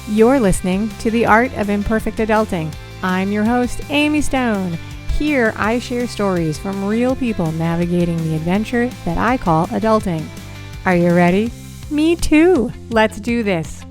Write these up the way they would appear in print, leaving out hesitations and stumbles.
You're listening to The Art of Imperfect Adulting. I'm your host, Amy Stone. Here, I share stories from real people navigating the adventure that I call adulting. Are you ready? Me too. Let's do this.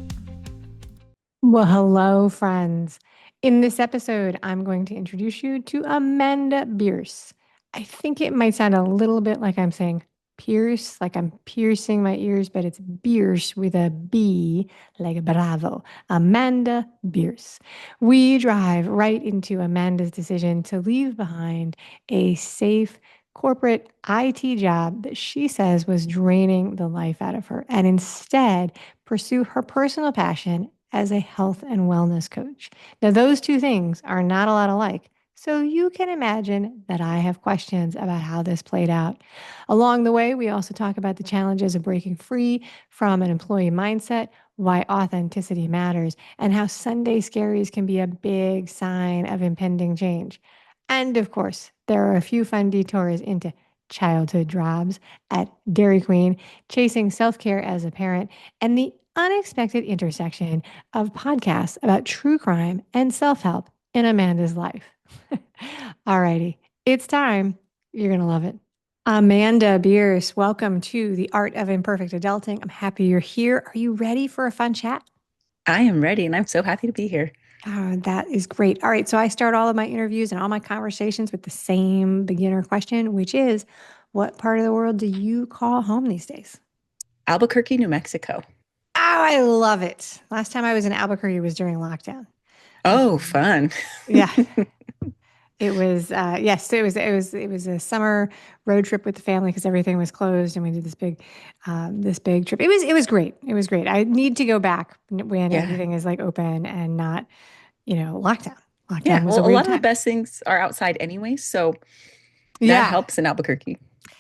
Well, hello, friends. In this episode, I'm going to introduce you to Amanda Bearce. I think it might sound a little bit like I'm saying pierce, like I'm piercing my ears, but it's Bearce with a B, like a bravo. Amanda Bearce. We drive right into Amanda's decision to leave behind a safe corporate IT job that she says was draining the life out of her and instead pursue her personal passion as a health and wellness coach. Now, those two things are not a lot alike. So you can imagine that I have questions about how this played out. Along the way, we also talk about the challenges of breaking free from an employee mindset, why authenticity matters, and how Sunday scaries can be a big sign of impending change. And of course, there are a few fun detours into childhood jobs at Dairy Queen, chasing self care as a parent, and the unexpected intersection of podcasts about true crime and self help in Amanda's life. Alrighty, it's time. You're going to love it. Amanda Bearce, welcome to The Art of Imperfect Adulting. I'm happy you're here. Are you ready for a fun chat? I am ready and I'm so happy to be here. Oh, that is great. All right, so I start all of my interviews and all my conversations with the same beginner question, which is, what part of the world do you call home these days? Albuquerque, New Mexico. Oh, I love it. Last time I was in Albuquerque was during lockdown. Oh, Um, fun. yeah, it was. Yes, it was a summer road trip with the family because everything was closed, and we did this big trip. It was great. It was great. I need to go back when Yeah. everything is like open and not, lockdown. Lockdown Yeah. was a Well, a weird lot of the time. best things are outside anyway. So that Yeah, helps in Albuquerque.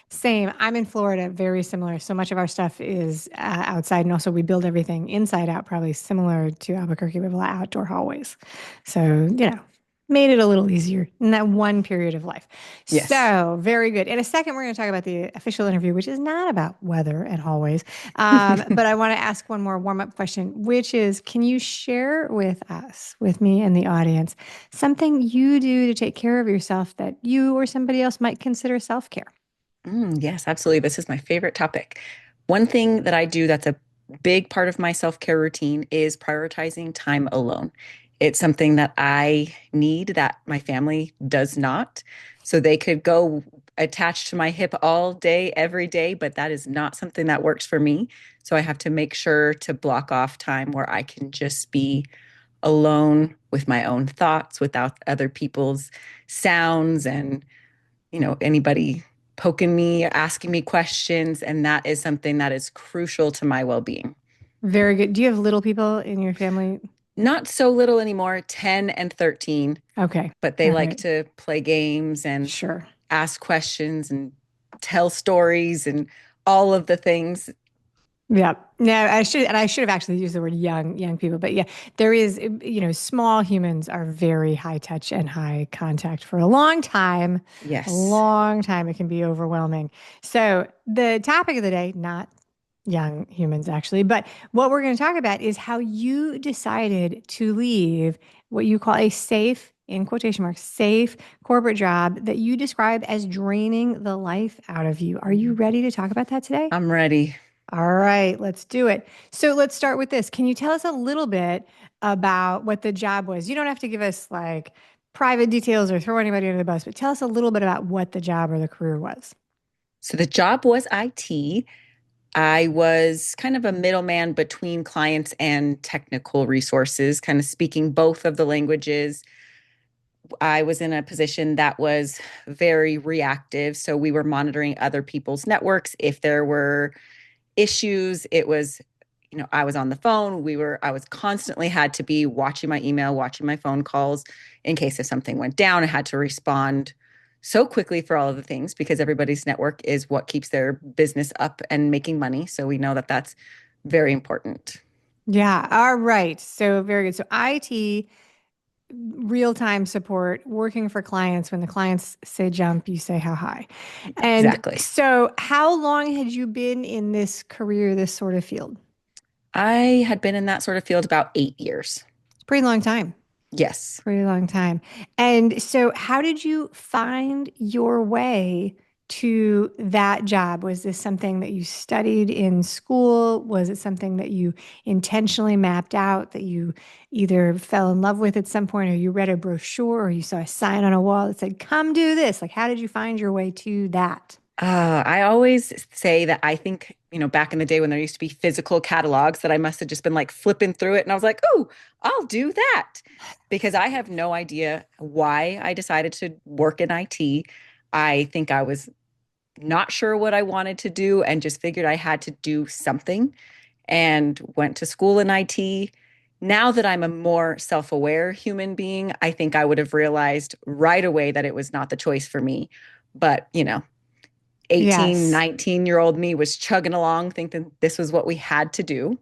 same. I'm in Florida, very similar. So much of our stuff is outside, and also we build everything inside out, probably similar to Albuquerque. We have a lot of outdoor hallways. So, made it a little easier in that one period of life. Yes. So, very good. In a second, we're going to talk about the official interview, which is not about weather and hallways. But I want to ask one more warm up question, which is, can you share with us, with me and the audience, something you do to take care of yourself that you or somebody else might consider self care? Yes, absolutely. This is my favorite topic. One thing that I do that's a big part of my self-care routine is prioritizing time alone. It's something that I need that my family does not. So they could go attached to my hip all day, every day, but that is not something that works for me. So I have to make sure to block off time where I can just be alone with my own thoughts without other people's sounds and anybody poking me, asking me questions. And that is something that is crucial to my well being. Very good. Do you have little people in your family? Not so little anymore, 10 and 13, Okay. but they All like right. to play games and Sure. ask questions and tell stories and all of the things. Yeah. No, I should have actually used the word young people, but yeah, there is, small humans are very high touch and high contact for a long time. A Yes, long time. It can be overwhelming. So the topic of the day, not young humans actually, but what we're going to talk about is how you decided to leave what you call a safe, in quotation marks, safe corporate job that you describe as draining the life out of you. Are you ready to talk about that today? I'm ready. All right, let's do it. So let's start with this. Can you tell us a little bit about what the job was? You don't have to give us like private details or throw anybody under the bus, but tell us a little bit about what the job or the career was. So the job was IT. I was kind of a middleman between clients and technical resources, kind of speaking both of the languages. I was in a position that was very reactive. So we were monitoring other people's networks. If there were issues, I was on the phone. I was constantly had to be watching my email, watching my phone calls in case if something went down. I had to respond so quickly for all of the things because everybody's network is what keeps their business up and making money. So we know that that's very important. Yeah, all right. So very good. So IT, real-time support, working for clients. When the clients say jump, you say how high. And Exactly. so how long had you been in this career, this sort of field? I had been in that sort of field about 8 years. It's a pretty long time. Yes. Pretty long time. And so, how did you find your way to that job? Was this something that you studied in school? Was it something that you intentionally mapped out that you either fell in love with at some point, or you read a brochure, or you saw a sign on a wall that said, "Come do this"? Like, how did you find your way to that? I always say that I think, back in the day when there used to be physical catalogs, that I must have just been like flipping through it. And I was like, oh, I'll do that because I have no idea why I decided to work in IT. I think I was not sure what I wanted to do and just figured I had to do something and went to school in IT. Now that I'm a more self aware human being, I think I would have realized right away that it was not the choice for me. But, 18, Yes. 19-year-old me was chugging along thinking this was what we had to do.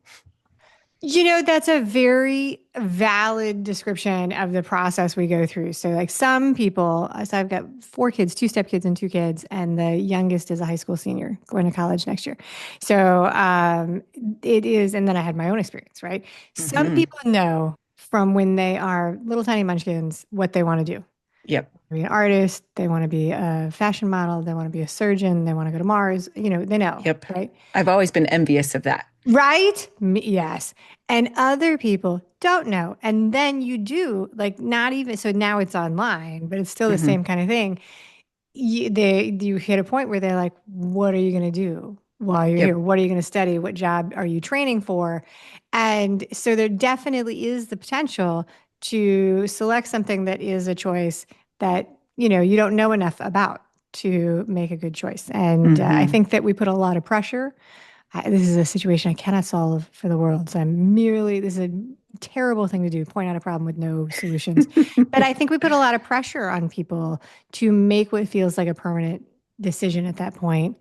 That's a very valid description of the process we go through. So, like some people, so I've got four kids, two stepkids and two kids, and the youngest is a high school senior going to college next year. So, it is, and then I had my own experience, right? Some Hmm. people know from when they are little tiny munchkins what they want to do. Yep. Be an artist, they want to be a fashion model, they want to be a surgeon, they want to go to Mars, they know, Yep. right? I've always been envious of that. Right? Yes. And other people don't know. And then you do, like, not even, so now it's online, but it's still the Hmm. same kind of thing. You hit a point where they're like, what are you going to do while you're here? Yep. What are you going to study? What job are you training for? And so there definitely is the potential to select something that is a choice that, you don't know enough about to make a good choice. And I Hmm. think that we put a lot of pressure. This is a situation I cannot solve for the world. So this is a terrible thing to do, point out a problem with no solutions. But I think we put a lot of pressure on people to make what feels like a permanent decision at that point,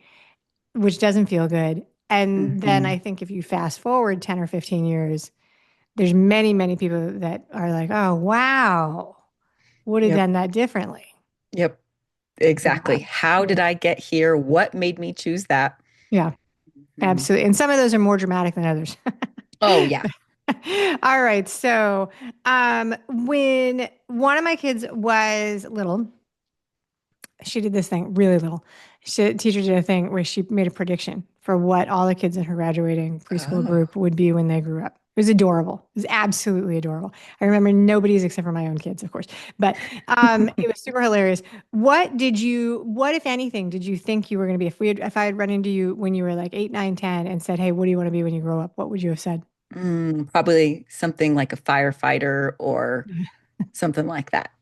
which doesn't feel good. And then Hmm. I think if you fast forward 10 or 15 years, there's many, many people that are like, oh, wow, would have Yep. done that differently. Yep. Yeah. Exactly. How did I get here? What made me choose that? Yeah, Mhm. absolutely. And some of those are more dramatic than others. Oh, yeah. All right. So, when one of my kids was little, she did this thing really little. Teacher did a thing where she made a prediction for what all the kids in her graduating preschool Oh. group would be when they grew up. It was adorable. It was absolutely adorable. I remember nobody's except for my own kids, of course, but it was super hilarious. What, if anything, did you think you were going to be? If I had run into you when you were like 8, 9, 10, and said, "Hey, what do you want to be when you grow up?" What would you have said? Probably something like a firefighter or something like that.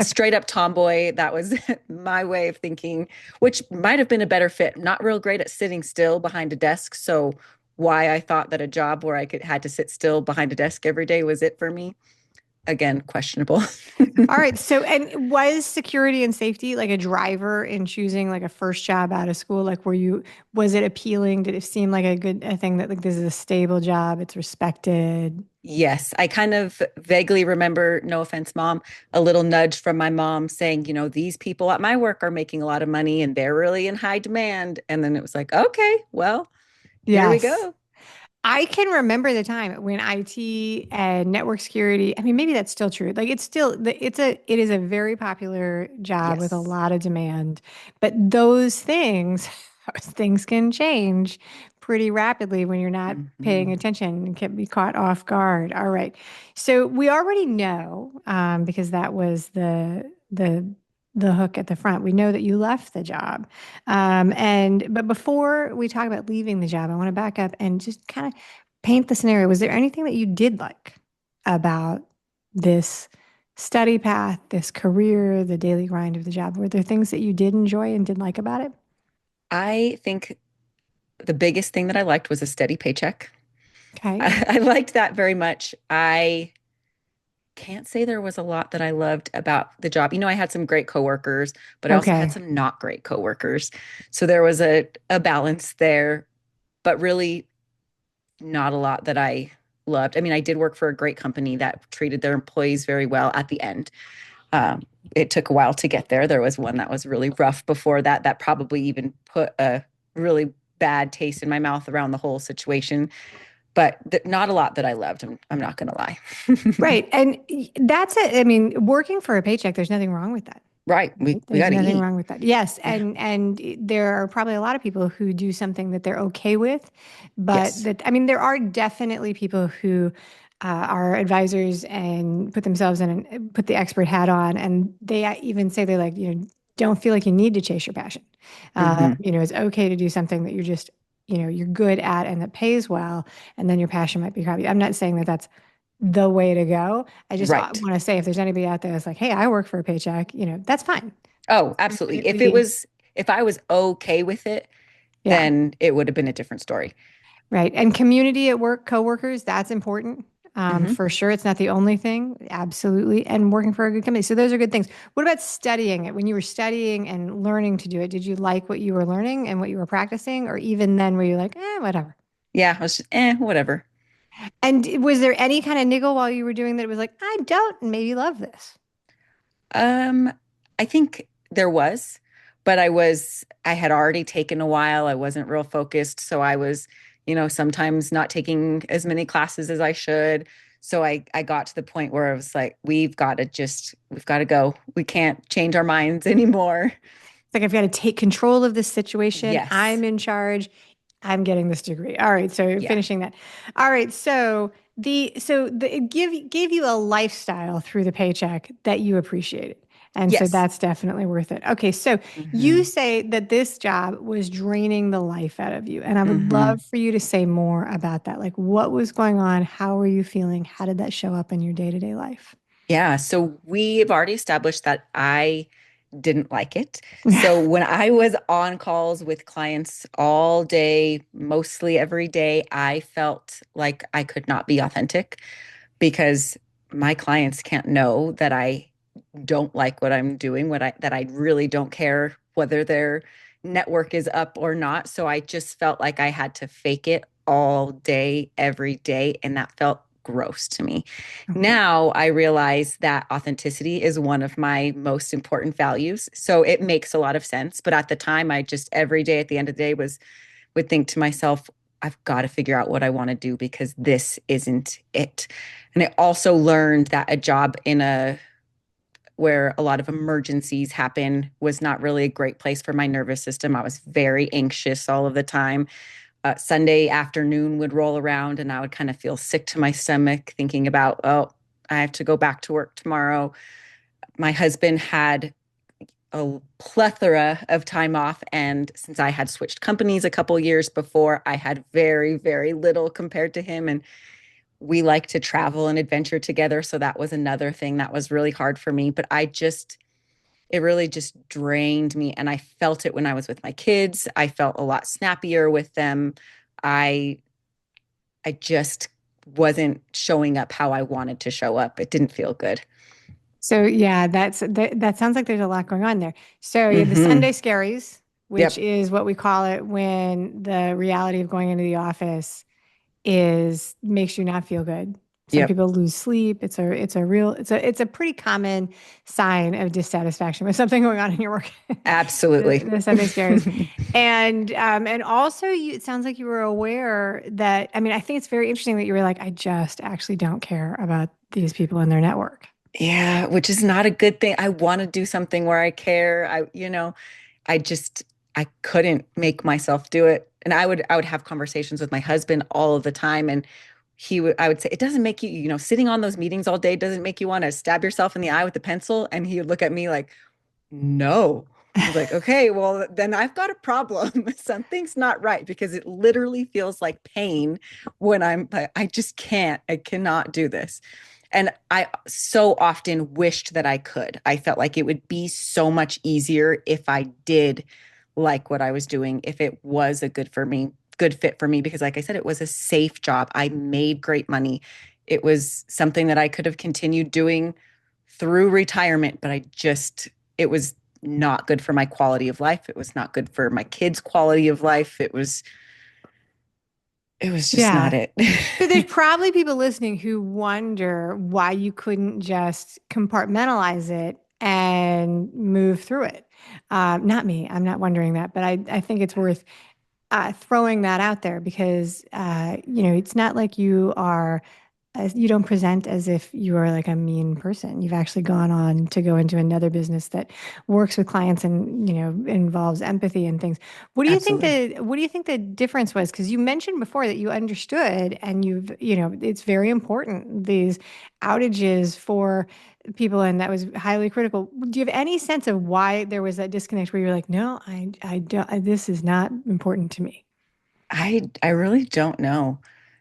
Straight up tomboy. That was my way of thinking, which might have been a better fit. Not real great at sitting still behind a desk. So why I thought that a job where I could had to sit still behind a desk every day was it for me. Again, questionable. All right. So, and was security and safety like a driver in choosing like a first job out of school? Like, was it appealing? Did it seem like a thing that like this is a stable job, it's respected? Yes, I kind of vaguely remember, no offense, mom, a little nudge from my mom saying, these people at my work are making a lot of money and they're really in high demand. And then it was like, okay, well, here we Yes. go. I can remember the time when IT and network security, I mean, maybe that's still true. Like it's still, it is a very popular job with a Yes. lot of demand, but those things, things can change pretty rapidly when you're not paying Hmm. attention and can be caught off guard. All right. So we already know, because that was the hook at the front. We know that you left the job. But before we talk about leaving the job, I want to back up and just kind of paint the scenario. Was there anything that you did like about this study path, this career, the daily grind of the job? Were there things that you did enjoy and did like about it? I think the biggest thing that I liked was a steady paycheck. Okay. I liked that very much. I can't say there was a lot that I loved about the job. I had some great coworkers, but I also had Okay. some not great coworkers. So there was a balance there, but really not a lot that I loved. I mean, I did work for a great company that treated their employees very well at the end. Um, it took a while to get there. There was one that was really rough before that, that probably even put a really bad taste in my mouth around the whole situation. but not a lot that I loved. I'm not going to lie. Right. And that's it. I mean, working for a paycheck, there's nothing wrong with that. Right. We There's got to nothing eat. wrong with that. Yes, Yeah. and there are probably a lot of people who do something that they're okay with, but Yes. that I mean, there are definitely people who are advisors and put themselves in and put the expert hat on, and they even say they like don't feel like you need to chase your passion. Hmm. It's okay to do something that you're just you're good at and that pays well, and then your passion might be hobby. I'm not saying that that's the way to go. I just Right. want to say if there's anybody out there that's like, hey, I work for a paycheck, that's fine. Oh, We, absolutely. we can, If I was okay with it, yeah, then it would have been a different story. right. And community at work, coworkers, that's important. Hmm. For sure. It's not the only thing. Absolutely. And working for a good company. So those are good things. What about studying it? When you were studying and learning to do it, did you like what you were learning and what you were practicing? Or even then, were you like, whatever? Yeah. I was just, whatever. And was there any kind of niggle while you were doing that? It was like, I don't maybe love this. Um, I think there was, but I had already taken a while. I wasn't real focused. So I was, sometimes not taking as many classes as I should. So I got to the point where I was like, we've got to go. We can't change our minds anymore. It's like I've got to take control of this situation. Yes. I'm in charge. I'm getting this degree. All right, so Yeah. finishing that. All right, so it gave you a lifestyle through the paycheck that you appreciated. And so Yes. that's definitely worth it. Okay, so you Hmm. say that this job was draining the life out of you. And I would Hmm. love for you to say more about that. Like what was going on? How were you feeling? How did that show up in your day-to-day life? Yeah. So we've already established that I didn't like it. So when I was on calls with clients all day, mostly every day, I felt like I could not be authentic because my clients can't know that I don't like what I'm doing, that I really don't care whether their network is up or not. So I just felt like I had to fake it all day, every day. And that felt gross to me. Okay. Now I realize that authenticity is one of my most important values. So it makes a lot of sense. But at the time, I just every day at the end of the day would think to myself, I've got to figure out what I want to do because this isn't it. And I also learned that a job in a where a lot of emergencies happen was not really a great place for my nervous system. I was very anxious all of the time. Sunday afternoon would roll around and I would kind of feel sick to my stomach thinking about, oh, I have to go back to work tomorrow. My husband had a plethora of time off. And since I had switched companies a couple years before, I had very, very little compared to him. And we like to travel and adventure together. So that was another thing that was really hard for me. But it really just drained me. And I felt it when I was with my kids. I felt a lot snappier with them. I I just wasn't showing up how I wanted to show up. It didn't feel good. So yeah, that sounds like there's a lot going on there. So you had the Hmm. Sunday scaries, which Yep. is what we call it when the reality of going into the office is makes you not feel good. Some Yep. people lose sleep. It's a pretty common sign of dissatisfaction with something going on in your work. Absolutely. The Sunday scaries. And also it sounds like you were aware that I mean, I think it's very interesting that you were like, I just actually don't care about these people in their network. Yeah, which is not a good thing. I want to do something where I care. I just I couldn't make myself do it. And I would have conversations with my husband all of the time and I would say it doesn't make you, sitting on those meetings all day doesn't make you want to stab yourself in the eye with a pencil and he would look at me like, "No." I was like, "Okay, well then I've got a problem. Something's not right because it literally feels like pain when I just can't. I cannot do this." And I so often wished that I could. I felt like it would be so much easier if I did like what I was doing, if it was a good fit for me, because like I said, it was a safe job. I made great money. It was something that I could have continued doing through retirement, but it was not good for my quality of life. It was not good for my kids' quality of life. It was just not Yeah. it. So there's probably people listening who wonder why you couldn't just compartmentalize it and move through it. Not me. I'm not wondering that, but I think it's worth. throwing that out there because, it's not like you don't present as if you are like a mean person. You've actually gone on to go into another business that works with clients and, involves empathy and things. Absolutely. What do you think the difference was? Because you mentioned before that you understood and it's very important, these outages for people, and that was highly critical. Do you have any sense of why there was that disconnect where you're like, no, I don't, this is not important to me? I really don't know.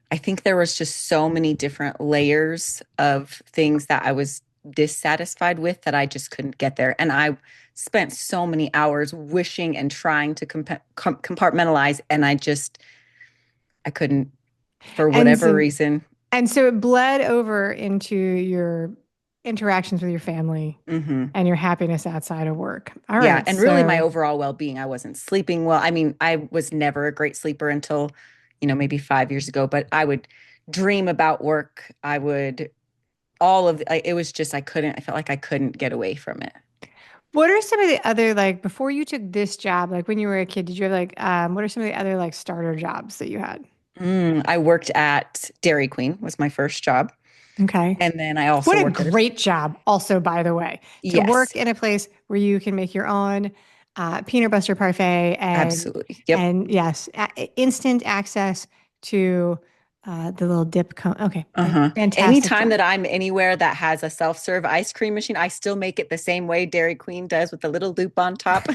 I think there was just so many different layers of things that I was dissatisfied with that I just couldn't get there. And I spent so many hours wishing and trying to compartmentalize, and I couldn't for And whatever so reason. And so it bled over into your interactions with your family Hmm. and your happiness outside of work. All Yeah, right. and really my So, overall well-being, I wasn't sleeping well. I mean, I was never a great sleeper until, maybe 5 years ago, but I would dream about work. I would it was just I felt like I couldn't get away from it. what are some of the other, like, before you took this job, like when you were a kid, did you have what are some of the other like starter jobs that you had? I worked at Dairy Queen was my first job. Okay. And then I also What a worked at a, great job, also, by the way, to yes, work in a place where you can make your own peanut butter parfait absolutely. Yep. and yes, instant access to the little dip cone. Okay, Uh-huh. fantastic Anytime job. that I'm anywhere that has a self-serve ice cream machine, I still make it the same way Dairy Queen does with the little loop on top.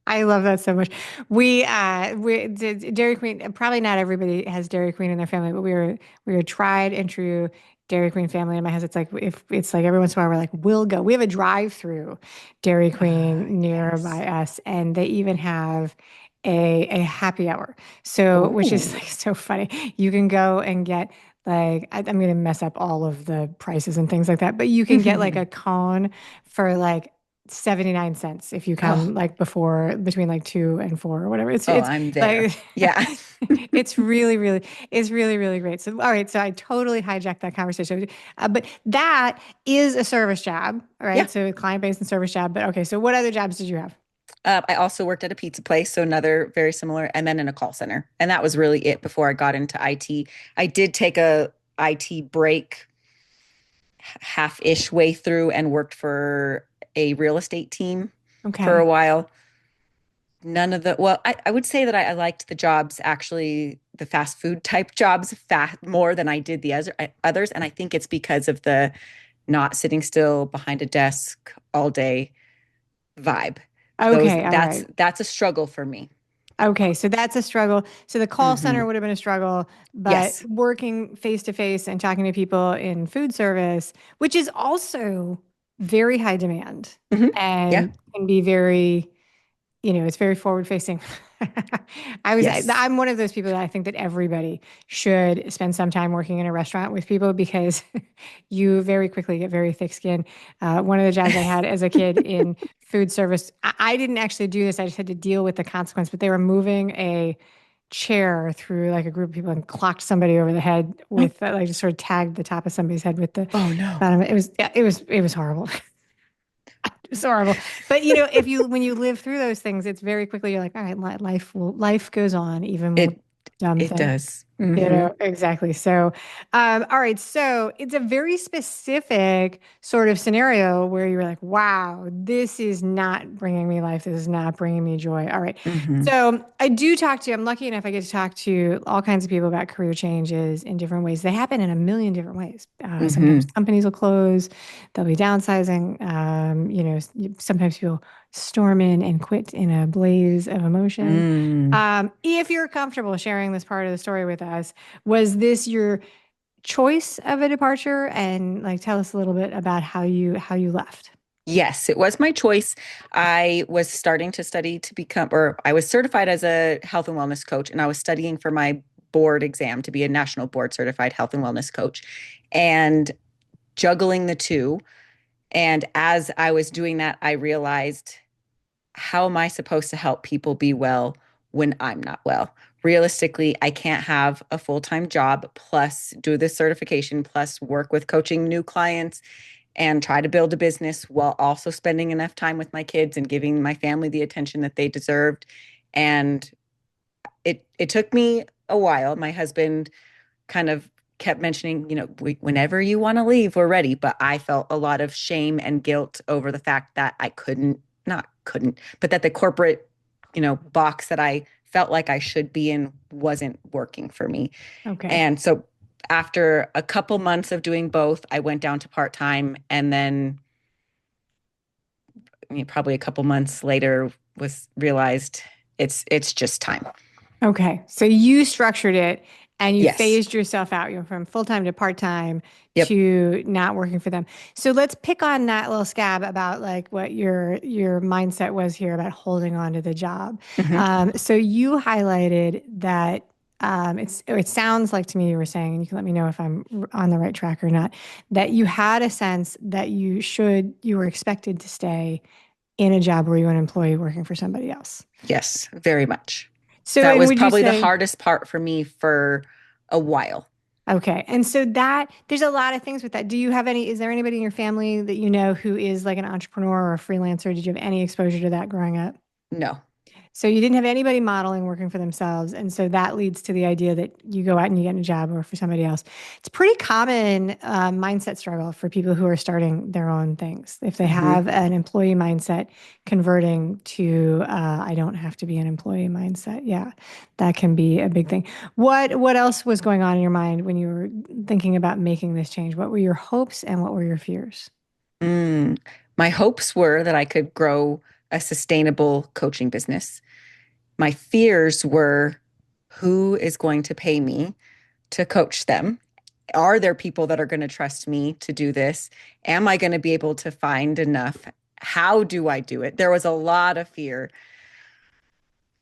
I love that so much. We did Dairy Queen. Probably not everybody has Dairy Queen in their family, but we were tried and true Dairy Queen family in my house. It's like if it's like every once in a while we're like we'll go. We have a drive-through Dairy Queen Yes. nearby us, and they even have a happy hour. So which is Oh. like so funny. You can go and get like I'm going to mess up all of the prices and things like that, but you can get like a cone for like 79 cents if you Oh, come like before between like 2 and 4 or whatever. It's oh, it's I'm there. like Yeah. it's really great. So all right, so I totally hijacked that conversation. But that is a service job, all Yeah. right? So client-based and service job. But okay, so what other jobs did you have? I also worked at a pizza place, so another very similar, and then in a call center. And that was really it before I got into IT. I did take a IT break half-ish way through and worked for a real estate team for a Okay. while. None of the, well, I would say that I liked the jobs, actually, the fast food type jobs more than I did the others. And I think it's because of the not sitting still behind a desk all day vibe. Those Okay, all right. that's a struggle for me. Okay, so that's a struggle. So the call center Hmm. would have been a struggle, but Yes. working face to face and talking to people in food service, which is also very high demand Hmm. Yeah. and can be very, it's very forward facing. Yes. I'm one of those people that I think that everybody should spend some time working in a restaurant with people because you very quickly get very thick skin. One of the jobs I had as a kid in food service, I didn't actually do this. I just had to deal with the consequence, but they were moving a chair through like a group of people and clocked somebody over the head with like just sort of tagged the top of somebody's head with the Oh no. bottom. It was, yeah, it was horrible. It's horrible. But if you when you live through those things, it's very quickly you're like, all right, life goes on even with It dumb it things. does. Hmm. Exactly. So, all right. So it's a very specific sort of scenario where you're like, wow, this is not bringing me life. This is not bringing me joy. All right. Hmm. So I'm lucky enough, I get to talk to all kinds of people about career changes in different ways. They happen in a million different ways. Sometimes Hmm. companies will close, they'll be downsizing. Sometimes people storm in and quit in a blaze of emotion. Mm. If you're comfortable sharing this part of the story with us, was this your choice of a departure? And like, tell us a little bit about how you left. Yes, it was my choice. I was starting to study to become, or I was certified as a health and wellness coach, and I was studying for my board exam to be a national board certified health and wellness coach, and juggling the two. And as I was doing that, I realized, how am I supposed to help people be well when I'm not well? Realistically, I can't have a full time job plus do this certification plus work with coaching new clients and try to build a business while also spending enough time with my kids and giving my family the attention that they deserved. And it took me a while. My husband kind of kept mentioning, whenever you want to leave, we're ready. But I felt a lot of shame and guilt over the fact that I not couldn't, but that the corporate, box that I felt like I should be in wasn't working for me. Okay. And so after a couple months of doing both, I went down to part-time, and then probably a couple months later was realized it's just time. Okay. So you structured it and you Yes. phased yourself out. You went from full time to part time Yep. to not working for them. So let's pick on that little scab about like what your mindset was here about holding on to the job. Hmm. So you highlighted that it sounds like to me you were saying, and you can let me know if I'm on the right track or not, that you had a sense that you were expected to stay in a job where you were an employee working for somebody else. Yes, very much. So, That and was would you probably the say, hardest part for me for a while. okay. And so that there's a lot of things with that. Do you have is there anybody in your family that you know who is like an entrepreneur or a freelancer? Did you have any exposure to that growing up? No. So you didn't have anybody modeling working for themselves. And so that leads to the idea that you go out and you get a job or for somebody else. It's pretty common mindset struggle for people who are starting their own things. If they Hmm. have an employee mindset, converting to I don't have to be an employee mindset. Yeah, that can be a big thing. What else was going on in your mind when you were thinking about making this change? What were your hopes and what were your fears? Mm. My hopes were that I could grow a sustainable coaching business. My fears were, who is going to pay me to coach them? Are there people that are going to trust me to do this? Am I going to be able to find enough? How do I do it? There was a lot of fear.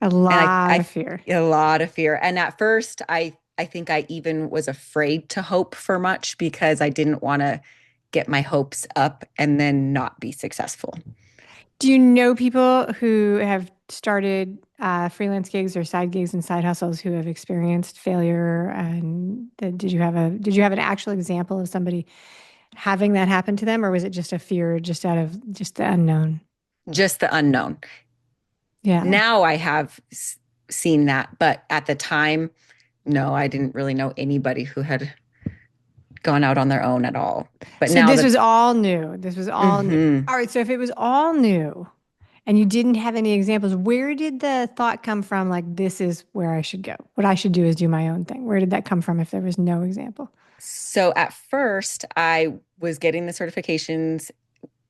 A And lot of fear. a lot of fear. And at first, I think I even was afraid to hope for much because I didn't want to get my hopes up and then not be successful. Do you know people who have started freelance gigs or side gigs and side hustles who have experienced failure? And did you have an actual example of somebody having that happen to them, or was it just a fear just out of just the unknown? Just the unknown. Yeah. Now I have seen that, but at the time, no, I didn't really know anybody who had gone out on their own at all. But So now this was that, all new. This was all new. hmm All right. So if it was all new and you didn't have any examples, where did the thought come from? Like, this is where I should go. What I should do is do my own thing. Where did that come from if there was no example? so at first, I was getting the certifications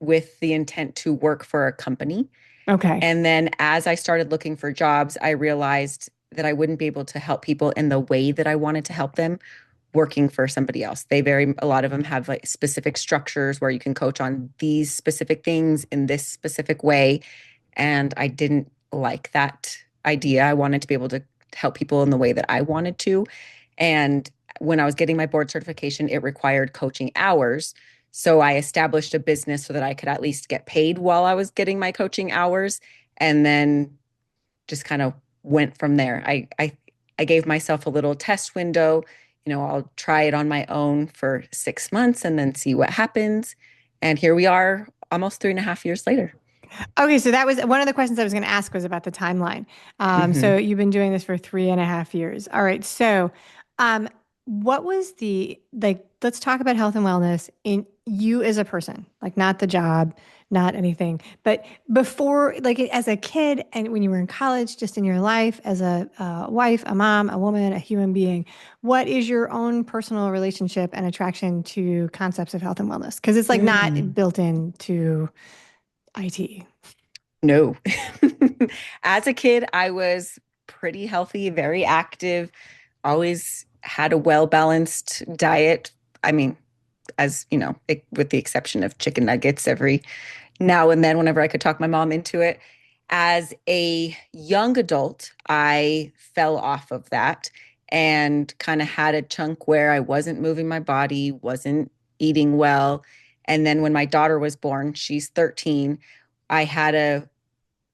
with the intent to work for a company. Okay. And then as I started looking for jobs, I realized that I wouldn't be able to help people in the way that I wanted to help them working for somebody else. A lot of them have like specific structures where you can coach on these specific things in this specific way. And I didn't like that idea. I wanted to be able to help people in the way that I wanted to. And when I was getting my board certification, it required coaching hours. So I established a business so that I could at least get paid while I was getting my coaching hours. And then just kind of went from there. I gave myself a little test window. I'll try it on my own for 6 months and then see what happens. And here we are almost 3.5 years later. Okay, so that was one of the questions I was going to ask was about the timeline. So Hmm. you've been doing this for 3.5 years. All right. So, um, what was the like? Let's talk about health and wellness in you as a person, like not the job, not anything, but before, like as a kid and when you were in college, just in your life as a wife, a mom, a woman, a human being. What is your own personal relationship and attraction to concepts of health and wellness? Because it's like not Mm, built into IT. no. As a kid, I was pretty healthy, very active, always had a well balanced diet. I mean, as you know, with the exception of chicken nuggets every now and then whenever I could talk my mom into it. As a young adult, I fell off of that and kind of had a chunk where I wasn't moving my body, wasn't eating well. And then when my daughter was born, she's 13, I had a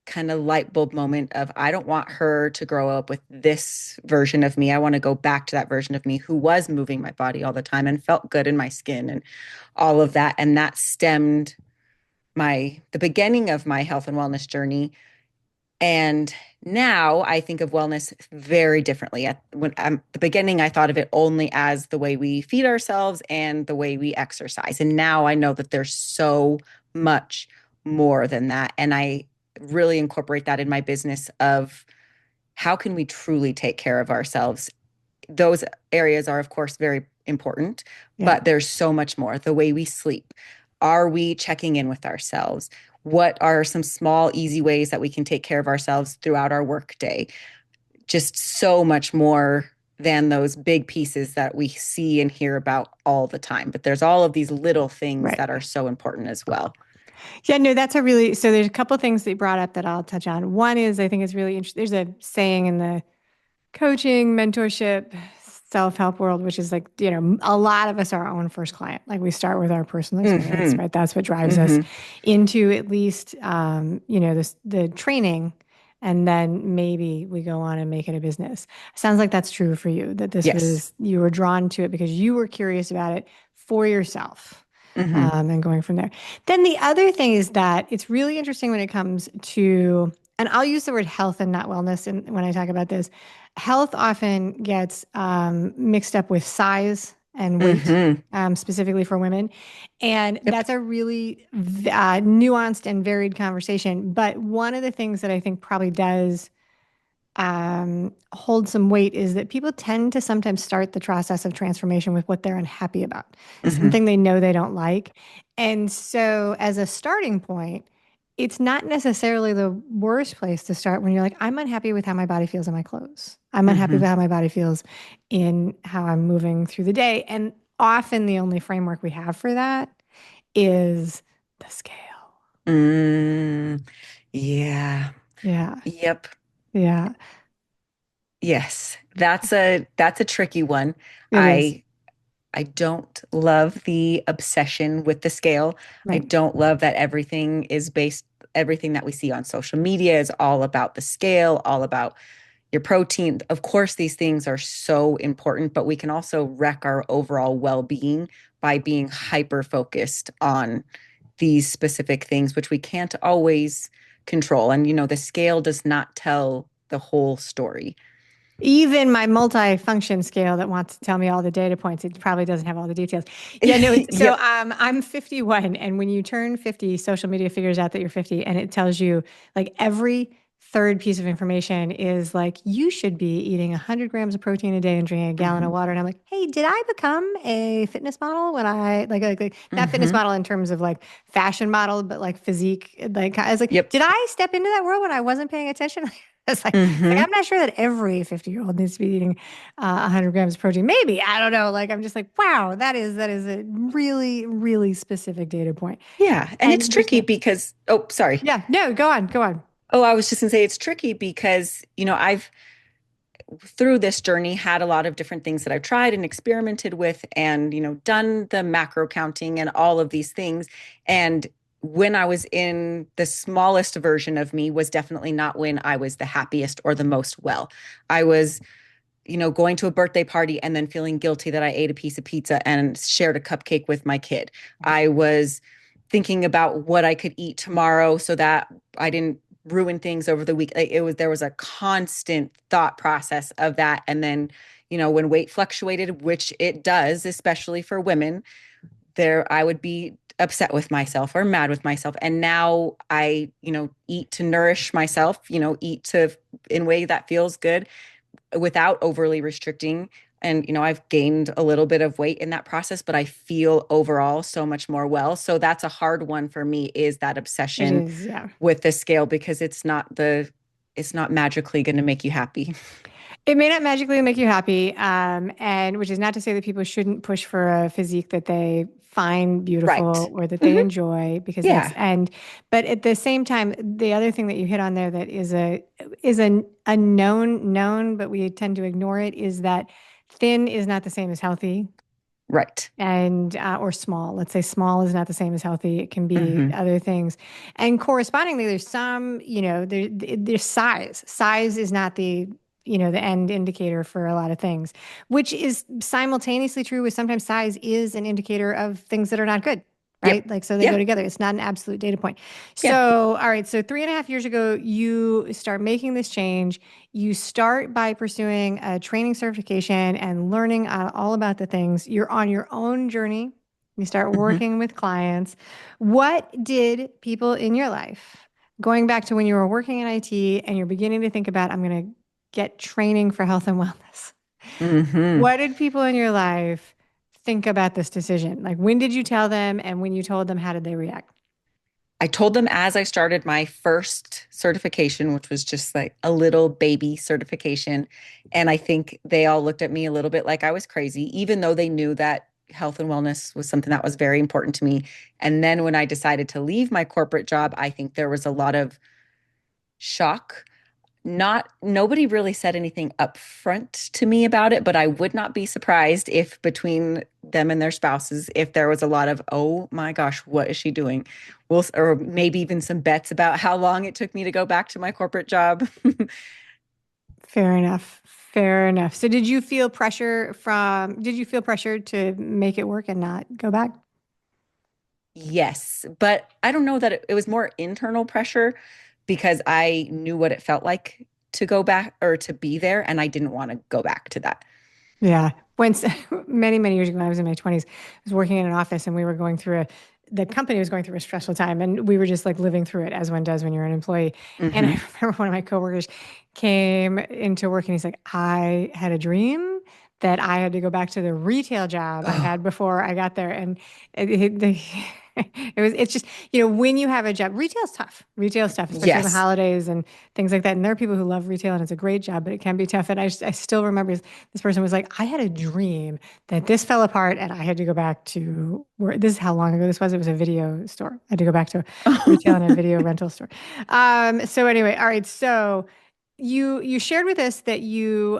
kind of light bulb moment of I don't want her to grow up with this version of me. I want to go back to that version of me who was moving my body all the time and felt good in my skin and all of that. And that stemmed the beginning of my health and wellness journey. And Now I think of wellness very differently. At the beginning, I thought of it only as the way we feed ourselves and the way we exercise. And now I know that there's so much more than that. And I really incorporate that in my business of how can we truly take care of ourselves. Those areas are, of course, very important, Yeah. but there's so much more. The way we sleep. Are we checking in with ourselves? What are some small, easy ways that we can take care of ourselves throughout our workday? Just so much more than those big pieces that we see and hear about all the time. But there's all of these little things Right. that are so important as well. Yeah, no, that's a really, so there's a couple things that you brought up that I'll touch on. One is I think it's really interesting. There's a saying in the coaching, mentorship, self-help world, which is like, a lot of us are our own first client. Like we start with our personal experience, Mm-hmm. right? That's what drives us Mm-hmm. into at least, the training. And then maybe we go on and make it a business. Sounds like that's true for you, that Yes. you were drawn to it because you were curious about it for yourself, Mm-hmm. and going from there. Then the other thing is that it's really interesting when it comes to, and I'll use the word health and not wellness. And when I talk about this, health often gets mixed up with size and weight, Mm-hmm. specifically for women. And Yep. that's a really nuanced and varied conversation. But one of the things that I think probably does hold some weight is that people tend to sometimes start the process of transformation with what they're unhappy about, Mm-hmm. something they know they don't like. And so, as a starting point, it's not necessarily the worst place to start when you're like, I'm unhappy with how my body feels in my clothes. I'm unhappy Mm-hmm. with how my body feels in how I'm moving through the day. And often the only framework we have for that is the scale. Mm, yeah. Yeah. Yep. Yeah. Yes. That's a tricky one. It is. I I don't love the obsession with the scale. I Right. don't love that everything that we see on social media is all about the scale, all about your protein. Of course, these things are so important, but we can also wreck our overall well being by being hyper focused on these specific things, which we can't always control. And, the scale does not tell the whole story. Even my multi-function scale that wants to tell me all the data points, it probably doesn't have all the details. Yeah, no, so Yep. I'm 51, and when you turn 50, social media figures out that you're 50, and it tells you like every third piece of information is like you should be eating 100 grams of protein a day and drinking a gallon of Hmm. water. And I'm like, hey, did I become a fitness model when I like not fitness Hmm. model in terms of like fashion model, but like physique? Like I was like, Yep. did I step into that world when I wasn't paying attention? It's like Hmm. I'm not sure that every 50-year-old needs to be eating 100 grams of protein. Maybe, I don't know. Like I'm just like, wow, that is a really, really specific data point. Yeah. And it's And there's tricky no, because, oh, sorry. yeah, no, go on, go on. Oh, I was just going to say it's tricky because, I've through this journey had a lot of different things that I've tried and experimented with and, done the macro counting and all of these things. And when I was in the smallest version of me was definitely not when I was the happiest or the most well. I was going to a birthday party and then feeling guilty that I ate a piece of pizza and shared a cupcake with my kid. I was thinking about what I could eat tomorrow so that I didn't ruin things over the week. Like there was a constant thought process of that. And then, when weight fluctuated, which it does, especially for women, there I would be upset with myself or mad with myself. And now I, eat to nourish myself, eat to in a way that feels good without overly restricting. And, I've gained a little bit of weight in that process, but I feel overall so much more well. So that's a hard one for me is that It obsession is, yeah. with the scale because it's not magically going to make you happy. It may not magically make you happy, and which is not to say that people shouldn't push for a physique that they find Right. beautiful or that they Hmm. enjoy, because Yeah. but at the same time, the other thing that you hit on there that is a known, but we tend to ignore it, is that thin is not the same as healthy, Right. and or small. Let's say small is not the same as healthy. It can be Hmm. other things, and correspondingly, there's some, there's size. Size is not the end indicator for a lot of things, which is simultaneously true with sometimes size is an indicator of things that are not good, right? Yep. Like, so they go Yep. together. It's not an absolute data point. Yeah. So, all right. So 3.5 years ago, you start making this change. You start by pursuing a training certification and learning all about the things. You're on your own journey. You start Hmm. working with clients. What did people in your life, going back to when you were working in IT and you're beginning to think about, I'm going to get training for health and wellness. Hmm. What did people in your life think about this decision? Like, when did you tell them? And when you told them, how did they react? I told them as I started my first certification, which was just like a little baby certification. And I think they all looked at me a little bit like I was crazy, even though they knew that health and wellness was something that was very important to me. And then when I decided to leave my corporate job, I think there was a lot of shock. Not nobody really said anything upfront to me about it, but I would not be surprised if between them and their spouses, if there was a lot of, oh my gosh, what is she doing? Well, or maybe even some bets about how long it took me to go back to my corporate job. Fair enough. Fair enough. So did you feel pressure to make it work and not go back? Yes, but I don't know that it was more internal pressure because I knew what it felt like to go back or to be there, and I didn't want to go back to that. Yeah. Once, many, many years ago, when I was in my 20s, I was working in an office and we were the company was going through a stressful time and we were just like living through it as one does when you're an employee. And I Hmm. remember one of my coworkers came into work and he's like, I had a dream that I had to go back to the retail job I Oh, had before I got there. And it's just, when you have a job, retail's tough, especially in the yes. holidays and things like that. And there are people who love retail and it's a great job, but it can be tough. And I still remember this person was like, I had a dream that this fell apart and I had to go back to where this is how long ago this was. It was a video store. I had to go back to retail and a video rental store. So anyway, all right. So you shared with us that you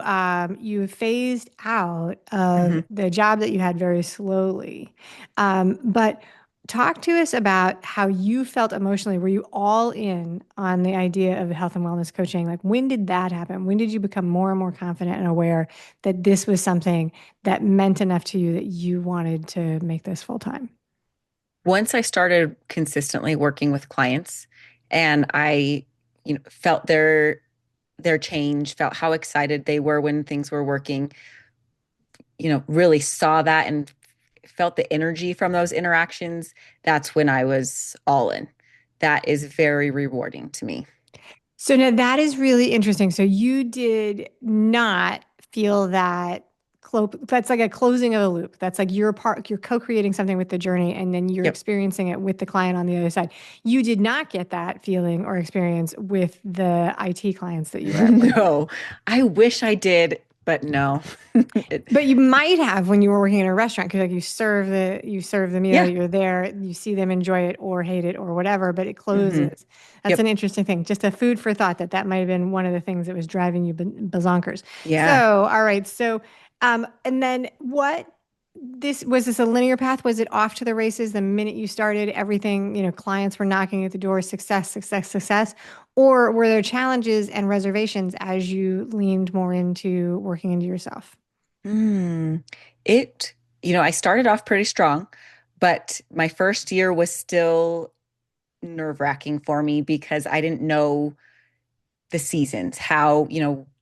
phased out of Hmm. the job that you had very slowly. But talk to us about how you felt emotionally. Were you all in on the idea of health and wellness coaching? Like, when did that happen? When did you become more and more confident and aware that this was something that meant enough to you that you wanted to make this full time? Once I started consistently working with clients and I, felt their change, felt how excited they were when things were working, really saw that and felt the energy from those interactions, that's when I was all in. That is very rewarding to me. So now that is really interesting. So you did not feel that's like a closing of a loop. That's like you're co-creating something with the journey and then you're Yep. experiencing it with the client on the other side. You did not get that feeling or experience with the IT clients that you were working with. No, I wish I did, but no. It- But you might have when you were working in a restaurant because like you serve the meal, yeah. you're there, you see them enjoy it or hate it or whatever, but it Hmm. closes. That's an Yep. interesting thing. Just a food for thought that might have been one of the things that was driving you bazonkers. Yeah. So, all right. So, and then this a linear path? Was it off to the races the minute you started? Everything, clients were knocking at the door, success, success, success, or were there challenges and reservations as you leaned more into working into yourself? Mm. It, I started off pretty strong, but my first year was still nerve-wracking for me because I didn't know the seasons, how,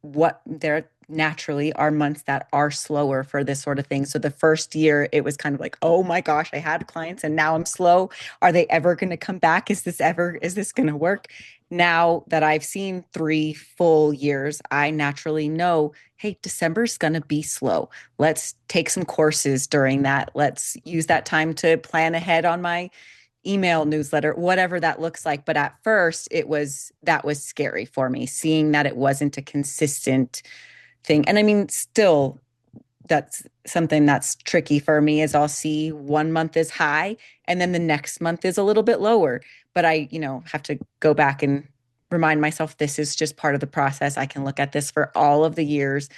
what there naturally are months that are slower for this sort of thing. So the first year it was kind of like, oh my gosh, I had clients and now I'm slow. Are they ever going to come back? Is this going to work? Now that I've seen 3 full years, I naturally know, hey, December's going to be slow. Let's take some courses during that. Let's use that time to plan ahead on my email newsletter, whatever that looks like. But at first, that was scary for me, seeing that it wasn't a consistent thing. And I mean, still, that's something that's tricky for me is I'll see 1 month is high and then the next month is a little bit lower. But I, have to go back and remind myself this is just part of the process. I can look at this for all of the years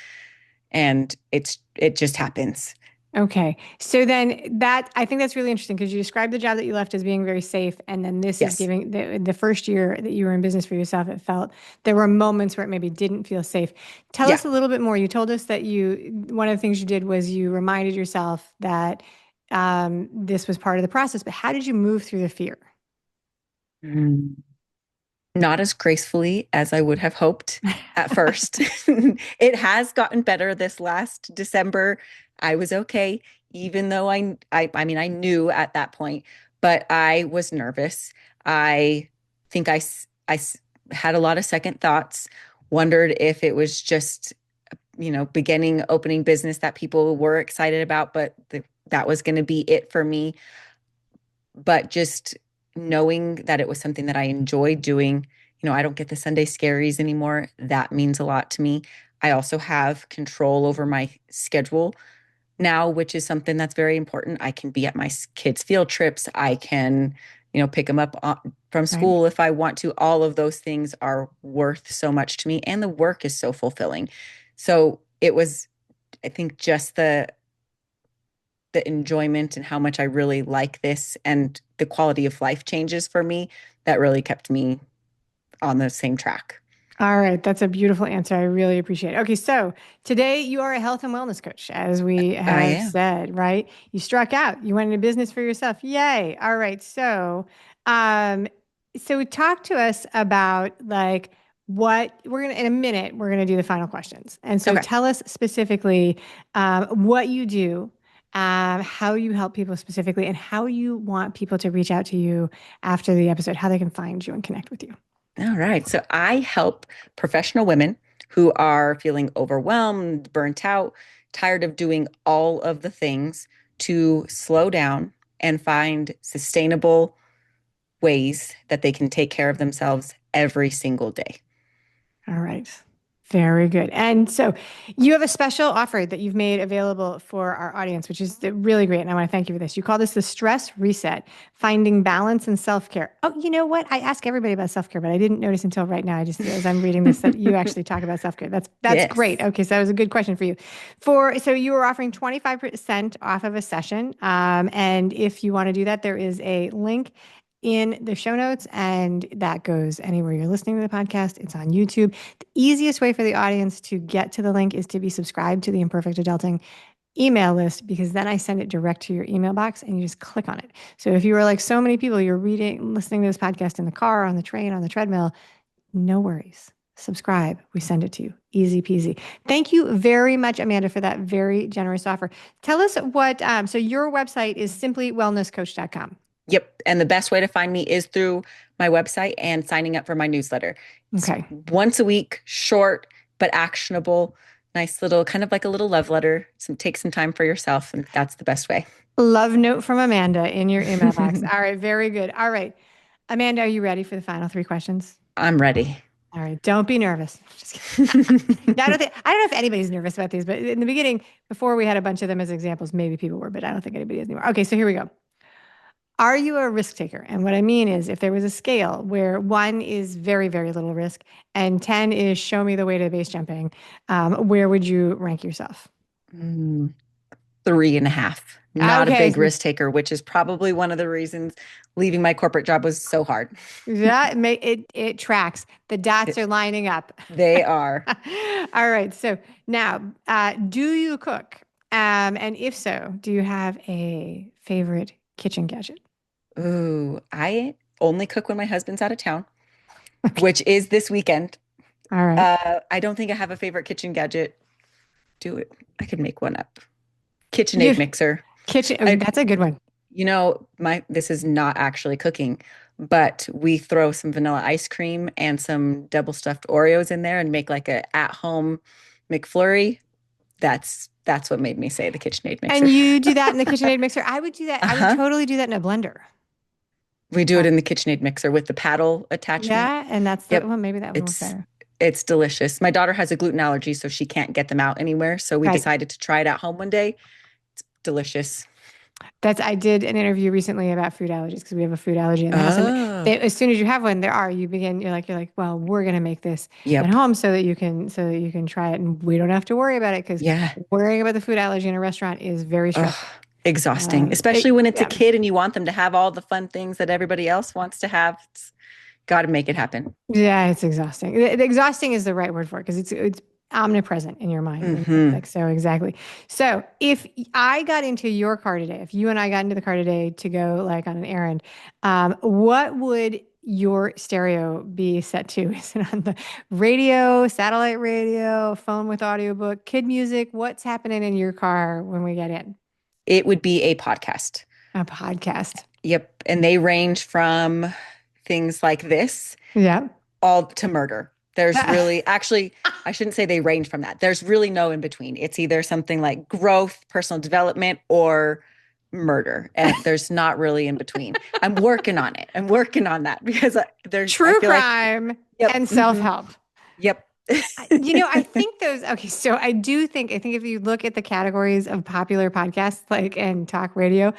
and it just happens. Okay. So then I think that's really interesting because you described the job that you left as being very safe. And then this is Yes. giving the first year that you were in business for yourself, it felt there were moments where it maybe didn't feel safe. Tell Yeah. us a little bit more. You told us that one of the things you did was you reminded yourself that this was part of the process, but how did you move through the fear? Mm. Not as gracefully as I would have hoped at first. It has gotten better this last December. I was okay, even though I mean, I knew at that point, but I was nervous. I think had a lot of second thoughts, wondered if it was just, beginning, opening business that people were excited about, but that was going to be it for me. But just knowing that it was something that I enjoyed doing, I don't get the Sunday scaries anymore. That means a lot to me. I also have control over my schedule now, which is something that's very important. I can be at my kids' field trips. I can, pick them up from Right. school if I want to. All of those things are worth so much to me, and the work is so fulfilling. So it was, I think, just the enjoyment and how much I really like this and the quality of life changes for me that really kept me on the same track. All right, that's a beautiful answer. I really appreciate it. Okay, so today you are a health and wellness coach, as we I have am. said, right? You struck out. You went into business for yourself. Yay. All right. Um, so talk to us about like what we're gonna in a minute, we're gonna do the final questions. And so Okay. tell us specifically what you do, how you help people specifically, and how you want people to reach out to you after the episode, how they can find you and connect with you. All right. So I help professional women who are feeling overwhelmed, burnt out, tired of doing all of the things to slow down and find sustainable ways that they can take care of themselves every single day. All right. Very good. And so you have a special offer that you've made available for our audience, which is really great. And I want to thank you for this. You call this the stress reset, finding balance and self-care. Oh, you know what? I ask everybody about self-care, but I didn't notice until right now. I just, as I'm reading this, that you actually talk about self-care. That's great. Yes. Okay. So that was a good question for you. So you were offering 25% off of a session. And if you want to do that, there is a link in the show notes, and that goes anywhere you're listening to the podcast. It's on YouTube. The easiest way for the audience to get to the link is to be subscribed to the Imperfect Adulting email list, because then I send it direct to your email box and you just click on it. So if you are like so many people, you're listening to this podcast in the car, on the train, on the treadmill, no worries. Subscribe. We send it to you. Easy peasy. Thank you very much, Amanda, for that very generous offer. Tell us so your website is simplywellnesscoach.com. Yep. And the best way to find me is through my website and signing up for my newsletter. It's Okay. once a week, short but actionable, nice little kind of like a little love letter. Take some time for yourself, and that's the best way. Love note from Amanda in your email box. All right, very good. All right. Amanda, are you ready for the final three questions? I'm ready. All right, don't be nervous. Just kidding. No, I don't know if anybody's nervous about these, but in the beginning, before we had a bunch of them as examples, maybe people were, but I don't think anybody is anymore. Okay, so here we go. Are you a risk taker? And what I mean is, if there was a scale where one is very, very little risk and 10 is show me the way to base jumping, where would you rank yourself? 3.5. Not a Okay, big risk taker, which is probably one of the reasons leaving my corporate job was so hard. it tracks. The dots are lining up. They are. All right. So now, do you cook? And if so, do you have a favorite kitchen gadget? Ooh, I only cook when my husband's out of town, which is this weekend. All right. I don't think I have a favorite kitchen gadget. Do it. I could make one up. KitchenAid You mixer. kitchen. Oh, I, that's a good one. this is not actually cooking, but we throw some vanilla ice cream and some double stuffed Oreos in there and make like a at-home McFlurry. That's what made me say the KitchenAid And mixer. you do that in the KitchenAid mixer. I would do that. I would Uh-huh. totally do that in a blender. We do it Uh, in the KitchenAid mixer with the paddle attachment. yeah, and Yep. maybe that would work It's better. it's delicious. My daughter has a gluten allergy, so she can't get them out anywhere. So we Right. decided to try it at home one day. It's delicious. I did an interview recently about food allergies because we have a food allergy in the house. And Oh, as soon as you have one, you're like, well, we're going to make this at yep. home so that you can try it. And we don't have to worry about it, because Yeah. worrying about the food allergy in a restaurant is very stressful. Oh, exhausting, especially when it's a Yeah. kid and you want them to have all the fun things that everybody else wants to have. It's got to make it happen. Yeah, it's exhausting. Exhausting is the right word for it, because omnipresent in your mind. Mm-hmm. Like, so exactly. So if I got into your car today, if you and I got into the car today to go like on an errand, what would your stereo be set to? Is it on the radio, satellite radio, phone with audiobook, kid music? What's happening in your car when we get in? It would be a podcast. A podcast. Yep. And they range from things like this Yeah. all to murder. There's really, actually, I shouldn't say they range from that. There's really no in between. It's either something like growth, personal development, or murder. And there's not really in between. I'm working on it. I'm working on that because there's true crime and self-help. Yep. I think okay, so I think if you look at the categories of popular podcasts, like, and talk radio,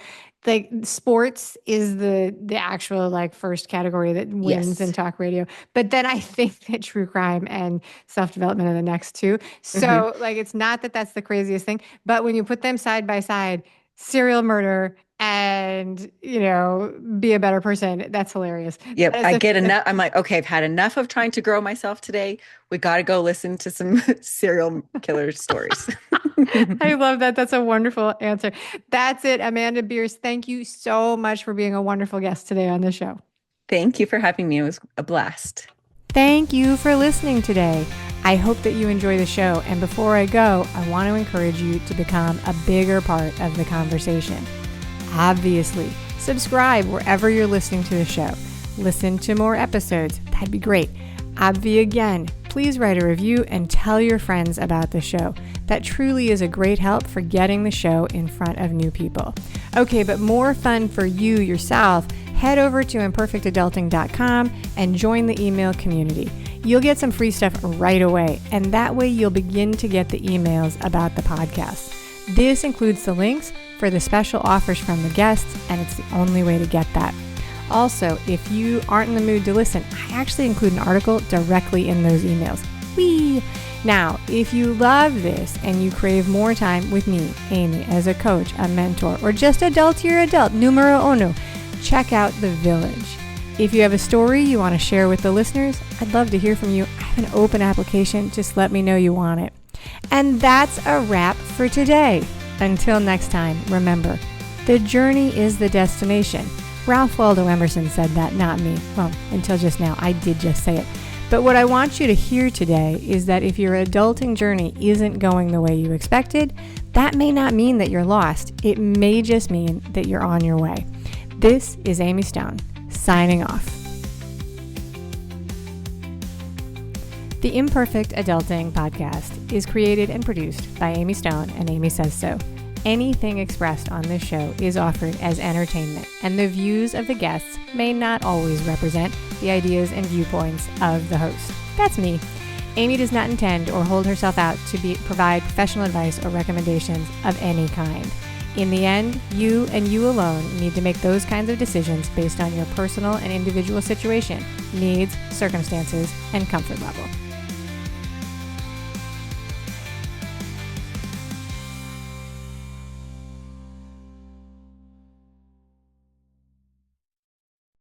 like sports is the actual like first category that wins in talk radio. But then I think that true crime and self-development are the next two. So like, it's not that that's the craziest thing, but when you put them side by side, serial murder and, be a better person, that's hilarious. Yep. I get enough. I'm like, okay, I've had enough of trying to grow myself today. We got to go listen to some serial killer stories. I love that. That's a wonderful answer. That's it. Amanda Bearce, thank you so much for being a wonderful guest today on the show. Thank you for having me. It was a blast. Thank you for listening today. I hope that you enjoy the show. And before I go, I want to encourage you to become a bigger part of the conversation. Obviously, subscribe wherever you're listening to the show. Listen to more episodes. That'd be great. Again, please write a review and tell your friends about the show. That truly is a great help for getting the show in front of new people. Okay, but more fun for you yourself, head over to imperfectadulting.com and join the email community. You'll get some free stuff right away, and that way you'll begin to get the emails about the podcast. This includes the links for the special offers from the guests, and it's the only way to get that. Also, if you aren't in the mood to listen, I actually include an article directly in those emails. Whee! Now, if you love this and you crave more time with me, Amy, as a coach, a mentor, or just adultier adult, numero uno, check out The Village. If you have a story you want to share with the listeners, I'd love to hear from you. I have an open application. Just let me know you want it. And that's a wrap for today. Until next time, remember, the journey is the destination. Ralph Waldo Emerson said that, not me. Well, until just now, I did just say it. But what I want you to hear today is that if your adulting journey isn't going the way you expected, that may not mean that you're lost. It may just mean that you're on your way. This is Amy Stone, signing off. The Imperfect Adulting Podcast is created and produced by Amy Stone and Amy Says So. Anything expressed on this show is offered as entertainment, and the views of the guests may not always represent the ideas and viewpoints of the host. That's me. Amy does not intend or hold herself out to provide professional advice or recommendations of any kind. In the end, you and you alone need to make those kinds of decisions based on your personal and individual situation, needs, circumstances, and comfort level.